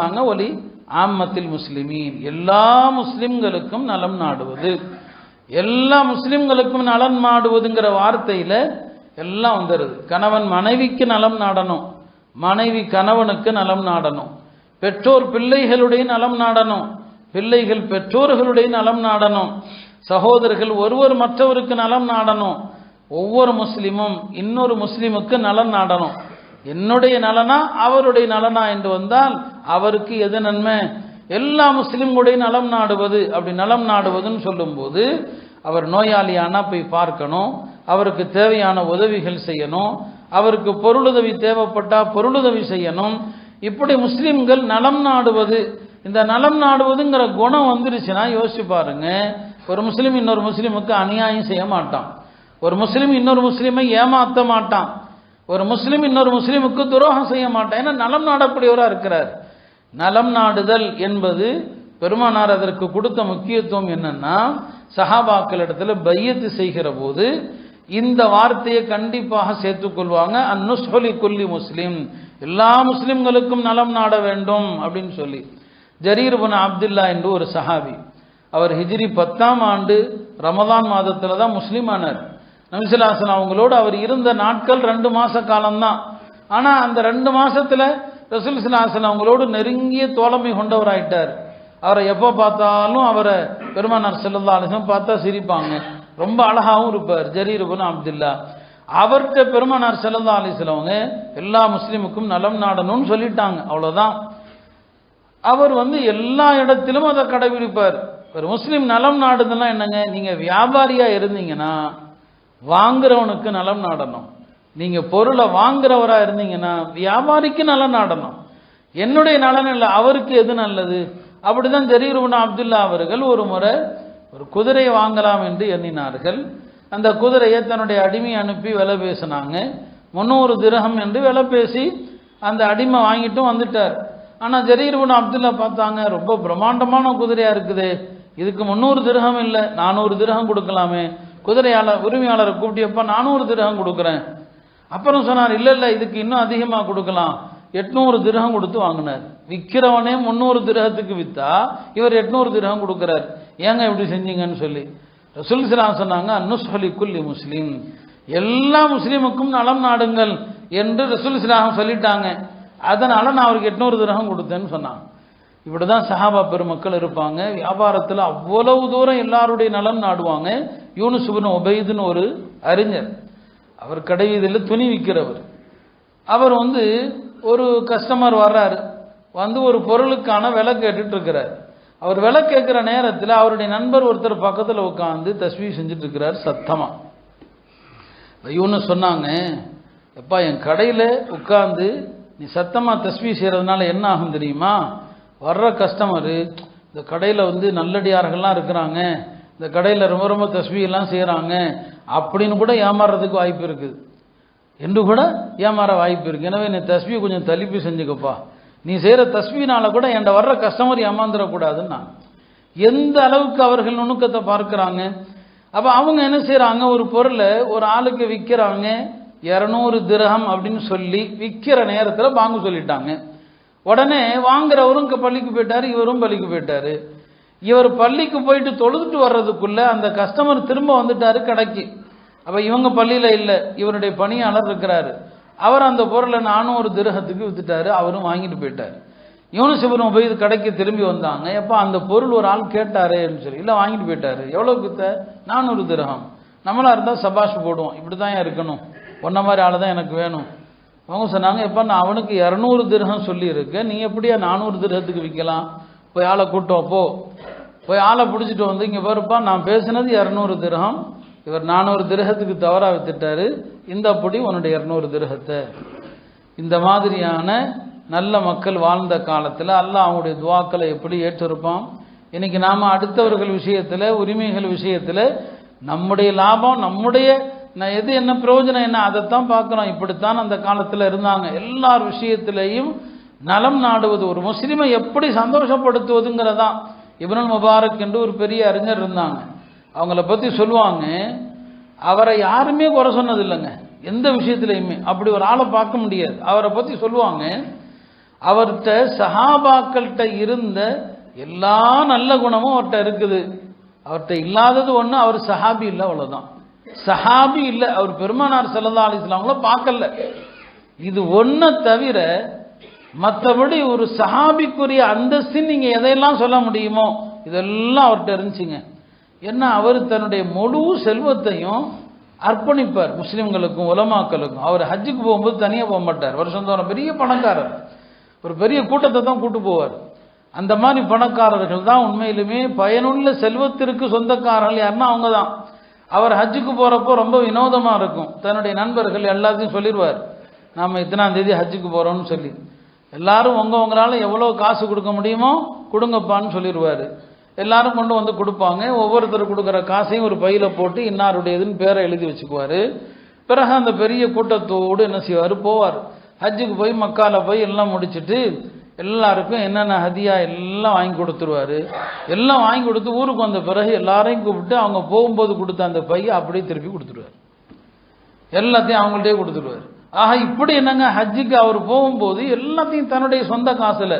நாங்க ஒலி ஆம்மத்தில் முஸ்லிமீன், எல்லா முஸ்லிம்களுக்கும் நலம் நாடுவது. எல்லா முஸ்லிம்களுக்கும் நலம் நாடுவதுங்கிற வார்த்தையில எல்லாம் வந்துடுது. கணவன் மனைவிக்கு நலம் நாடணும், மனைவி கணவனுக்கு நலம் நாடணும், பெற்றோர் பிள்ளைகளுடைய நலம் நாடணும், பிள்ளைகள் பெற்றோர்களுடைய நலம் நாடணும், சகோதரர்கள் ஒருவர் மற்றவருக்கு நலம் நாடணும், ஒவ்வொரு முஸ்லிமும் இன்னொரு முஸ்லிமுக்கு நலன் நாடணும். என்னுடைய நலனா அவருடைய நலனா என்று வந்தால் அவருக்கு எது நன்மை? எல்லா முஸ்லிம்களுடைய நலம் நாடுவது. அப்படி நலம் நாடுவதுன்னு சொல்லும்போது அவர் நோயாளியானா போய் பார்க்கணும், அவருக்கு தேவையான உதவிகள் செய்யணும், அவருக்கு பொருளுதவி தேவைப்பட்டா பொருளுதவி செய்யணும். இப்படி முஸ்லிம்கள் நலம் நாடுவது, இந்த நலம் நாடுவதுங்கிற குணம் வந்துருச்சுன்னா யோசிச்சு பாருங்க. ஒரு முஸ்லிம் இன்னொரு முஸ்லிமுக்கு அநியாயம் செய்ய மாட்டான், ஒரு முஸ்லிம் இன்னொரு முஸ்லிமை ஏமாற்ற மாட்டான், ஒரு முஸ்லிம் இன்னொரு முஸ்லிமுக்கு துரோகம் செய்ய மாட்டான். ஏன்னா நலம் நாடக்கூடியவராக இருக்கிறார். நலம் நாடுதல் என்பது பெருமானார் அதற்கு கொடுத்த முக்கியத்துவம் என்னன்னா, சஹாபாக்கள் இடத்துல பையத்து செய்கிற போது இந்த வார்த்தையை கண்டிப்பாக சேர்த்துக்கொள்வாங்க, அந்நுஸ்ஹலி குல்லி முஸ்லிம், எல்லா முஸ்லிம்களுக்கும் நலம் நாட வேண்டும் அப்படின்னு சொல்லி. ஜரீர் இப்னு அப்துல்லா என்று ஒரு சஹாபி, அவர் ஹிஜ்ரி 10ஆம் ஆண்டு ரமதான் மாதத்துல தான் முஸ்லீம் ஆனார். நபி ஸல்லல்லாஹு அலைஹி வஸல்லம் அவங்களோடு அவர் இருந்த நாட்கள் 2 மாச காலம்தான். ஆனா அந்த 2 மாசத்துல ரசூல் ஸல்லல்லாஹு அலைஹி வஸல்லம் அவங்களோடு நெருங்கிய தோழமை கொண்டவராயிட்டார். அவரை எப்போ பார்த்தாலும் அவரை பெருமானார் ஸல்லல்லாஹு அலைஹி வஸல்லம் பார்த்தா சிரிப்பாங்க, ரொம்ப அழகாகவும் இருப்பார் ஜரீர் இப்னு அப்துல்லா. அவர்கிட்ட பெருமானார் ஸல்லல்லாஹு அலைஹி வஸல்லம் அவங்க எல்லா முஸ்லிமுக்கும் நலம் நாடணும்னு சொல்லிட்டாங்க, அவ்வளவுதான். அவர் எல்லா இடத்திலும் அதை கடைபிடிப்பார். ஒரு முஸ்லிம் நலம் நாடுதுன்னா என்னங்க? நீங்க வியாபாரியா இருந்தீங்கன்னா வாங்குறவனுக்கு நலம் நாடணும், நீங்க பொருளை வாங்குறவரா இருந்தீங்கன்னா வியாபாரிக்கு நலம் நாடணும். என்னுடைய நலன் இல்லை, அவருக்கு எது நல்லது? அப்படிதான் ஜரீர் இப்னு அப்துல்லா அவர்கள் ஒரு முறை ஒரு குதிரையை வாங்கலாம் என்று எண்ணினார்கள். அந்த குதிரையை தன்னுடைய அடிமை அனுப்பி விலை பேசினாங்க. 300 திரகம் என்று விலை பேசி அந்த அடிமை வாங்கிட்டும் வந்துட்டார். ஆனா ஜரீர் இப்னு அப்துல்லா பார்த்தாங்க, ரொம்ப பிரம்மாண்டமான குதிரையா இருக்குது, இதுக்கு 300 திரகம் இல்லை, 400 திரகம் கொடுக்கலாமே. உரிமையாளரை கூப்பிட்டியப்ப 400 திரகம் கொடுக்குறேன். அப்புறம் சொன்னார், இல்ல இல்ல இதுக்கு இன்னும் அதிகமா கொடுக்கலாம். 800 திரகம் கொடுத்து வாங்கினார். விற்கிறவனே 300 திரகத்துக்கு வித்தா இவர் 800 திரகம் கொடுக்கிறார். ஏங்க இப்படி செஞ்சீங்கன்னு சொல்லி ரசூல் ஸல்லல்லாஹு அலைஹி வஸல்லம் சொன்னாங்க, அந்நுஸ்ஹலி குல்லி முஸ்லிம், எல்லா முஸ்லிமுக்கும் நலம் நாடுங்கள் என்று ரசூல் ஸல்லல்லாஹு அலைஹி வஸல்லம் சொல்லிட்டாங்க. அதனால நான் அவருக்கு 800 திரகம் கொடுத்தேன்னு சொன்னாங்க. இப்படிதான் சஹாபா பெருமக்கள் இருப்பாங்க. வியாபாரத்தில் அவ்வளவு தூரம் எல்லாருடைய நலம் நாடுவாங்க. யூனுஸ் இப்னு உபைதுன்னு ஒரு அறிஞர், அவர் கடைவீதியில் துணி விற்கிறவர். அவர் ஒரு கஸ்டமர் வர்றாரு, ஒரு பொருளுக்கான விலை கேட்டுட்டு இருக்கிறார். அவர் விலை கேட்கிற நேரத்தில் அவருடைய நண்பர் ஒருத்தர் பக்கத்தில் உட்காந்து தஸ்பீஹ் செஞ்சுட்டு இருக்கிறார் சத்தமா. யூனுஸ் சொன்னாங்க, எப்பா என் கடையில் உட்காந்து நீ சத்தமா தஸ்பீஹ் செய்யறதுனால என்ன ஆகும் தெரியுமா? வர்ற கஸ்டமரு இந்த கடையில் நல்லடியார்கள்லாம் இருக்கிறாங்க, இந்த கடையில் ரொம்ப ரொம்ப தஸ்பீஹ்லாம் செய்கிறாங்க அப்படின்னு கூட ஏமாறுறதுக்கு வாய்ப்பு இருக்குது, என்று கூட ஏமாற வாய்ப்பு இருக்குது. எனவே நீ தஸ்பீஹ் கொஞ்சம் தலிப்பி செஞ்சுக்கப்பா, நீ செய்கிற தஸ்பீஹ்னால கூட என்கிட்ட வர்ற கஸ்டமர் ஏமாந்துடக்கூடாதுன்னா எந்த அளவுக்கு அவர்கள் நுணுக்கத்தை பார்க்குறாங்க. அப்போ அவங்க என்ன செய்கிறாங்க, ஒரு பொருளை ஒரு ஆளுக்கு விற்கிறாங்க 200 திரகம் அப்படின்னு சொல்லி விற்கிற நேரத்தில் வாங்க சொல்லிட்டாங்க. உடனே வாங்குறவரும் பள்ளிக்கு போயிட்டாரு, இவரும் பள்ளிக்கு போயிட்டாரு. இவர் பள்ளிக்கு போயிட்டு தொழுதுட்டு வர்றதுக்குள்ள அந்த கஸ்டமர் திரும்ப வந்துட்டாரு கடைக்கு. அப்ப இவங்க பள்ளியில இல்லை, இவருடைய பணியாளர் இருக்கிறாரு. அவர் அந்த பொருளை 400 திரகத்துக்கு வித்துட்டாரு, அவரும் வாங்கிட்டு போயிட்டாரு. யூனுஸ் இப்னு உபைது கடைக்கு திரும்பி வந்தாங்க. எப்ப அந்த பொருள் ஒரு ஆள் கேட்டாரேன்னு சொல்லி, இல்லை வாங்கிட்டு போயிட்டாரு. எவ்வளவு வித்த? 400 திரகம். நம்மளா இருந்தால் சபாஷ் போடுவோம், இப்படிதான் இருக்கணும், ஒன்ன மாதிரி ஆளு தான் எனக்கு வேணும். அவங்க சொன்னாங்க, எப்ப நான் அவனுக்கு 200 திரகம் சொல்லி இருக்க, நீ எப்படியா 400 திரகத்துக்கு விற்கலாம்? போய் ஆளை கூட்டம் போ, போய் ஆளை பிடிச்சிட்டு இங்க பாருப்பா, நான் பேசினது 200 திரகம், இவர் 400 திரகத்துக்கு தவறா வித்துட்டாரு, இந்த அப்படி உன்னுடைய 200 திரகத்தை. இந்த மாதிரியான நல்ல மக்கள் வாழ்ந்த காலத்தில் அல்லாஹ் அவங்களுடைய துவாக்களை எப்படி ஏற்றிருப்பான். இன்னைக்கு நாம அடுத்தவர்கள் விஷயத்துல, உரிமைகள் விஷயத்துல நம்முடைய லாபம், நம்முடைய எது என்ன பிரயோஜனம் என்ன, அதைத்தான் பார்க்கிறோம். இப்படித்தான் அந்த காலத்தில் இருந்தாங்க. எல்லார் விஷயத்திலையும் நலம் நாடுவது, ஒரு முஸ்லிமை எப்படி சந்தோஷப்படுத்துவதுங்கிறதான். இப்னுல் முபாரக் என்று ஒரு பெரிய அறிஞர் இருந்தாங்க. அவங்கள பற்றி சொல்லுவாங்க, அவரை யாருமே குறை சொன்னது இல்லைங்க எந்த விஷயத்திலையுமே. அப்படி ஒரு ஆளை பார்க்க முடியாது. அவரை பற்றி சொல்லுவாங்க, அவர்கிட்ட சஹாபாக்கள்கிட்ட இருந்த எல்லா நல்ல குணமும் அவர்கிட்ட இருக்குது. அவர்கிட்ட இல்லாதது ஒன்று, அவர் சஹாபி இல்லை, அவ்வளோதான். சஹாபி இல்லை, அவர் பெருமானார் ஸல்லல்லாஹு அலைஹி வஸல்லம் அவங்கள பார்க்கல. இது ஒன்றை தவிர மற்றபடி ஒரு சஹாபிக்குரிய அந்தஸ்தின் நீங்கள் எதையெல்லாம் சொல்ல முடியுமோ இதெல்லாம் அவர்கிட்ட இருந்துச்சுங்க. ஏன்னா அவர் தன்னுடைய முழு செல்வத்தையும் அர்ப்பணிப்பார் முஸ்லீம்களுக்கும் உலமாக்களுக்கும். அவர் ஹஜ்ஜுக்கு போகும்போது தனியாக போக மாட்டார். வருஷந்தோறும் பெரிய பணக்காரர், ஒரு பெரிய கூட்டத்தை தான் கூட்டு போவார். அந்த மாதிரி பணக்காரர்கள் தான் உண்மையிலுமே பயனுள்ள செல்வத்திற்கு சொந்தக்காரர்கள். யாருன்னா அவங்க தான். அவர் ஹஜ்ஜுக்கு போகிறப்போ ரொம்ப வினோதமாக இருக்கும். தன்னுடைய நண்பர்கள் எல்லாத்தையும் சொல்லிடுவார், நாம் இத்தனாம் தேதி ஹஜ்ஜுக்கு போகிறோம்னு சொல்லி. எல்லாரும் உங்களால் எவ்வளோ காசு கொடுக்க முடியுமோ கொடுங்கப்பான்னு சொல்லிடுவார். எல்லாரும் கொண்டு வந்து கொடுப்பாங்க. ஒவ்வொருத்தர் கொடுக்குற காசையும் ஒரு பையில் போட்டு இன்னாருடையதுன்னு பேரை எழுதி வச்சுக்குவார். பிறகு அந்த பெரிய கூட்டத்தோடு என்ன செய்வார், போவார். ஹஜ்ஜுக்கு போய் மக்கால போய் எல்லாம் முடிச்சுட்டு எல்லாருக்கும் என்னென்ன ஹதியா எல்லாம் வாங்கி கொடுத்துருவார். எல்லாம் வாங்கி கொடுத்து ஊருக்கு வந்த பிறகு எல்லாரையும் கூப்பிட்டு அவங்க போகும்போது கொடுத்த அந்த பையை அப்படியே திருப்பி கொடுத்துருவார். எல்லாத்தையும் அவங்கள்ட்டே கொடுத்துருவார். ஆக இப்படி என்னங்க, ஹஜ்ஜுக்கு அவர் போகும்போது எல்லாத்தையும் தன்னுடைய சொந்த காசில்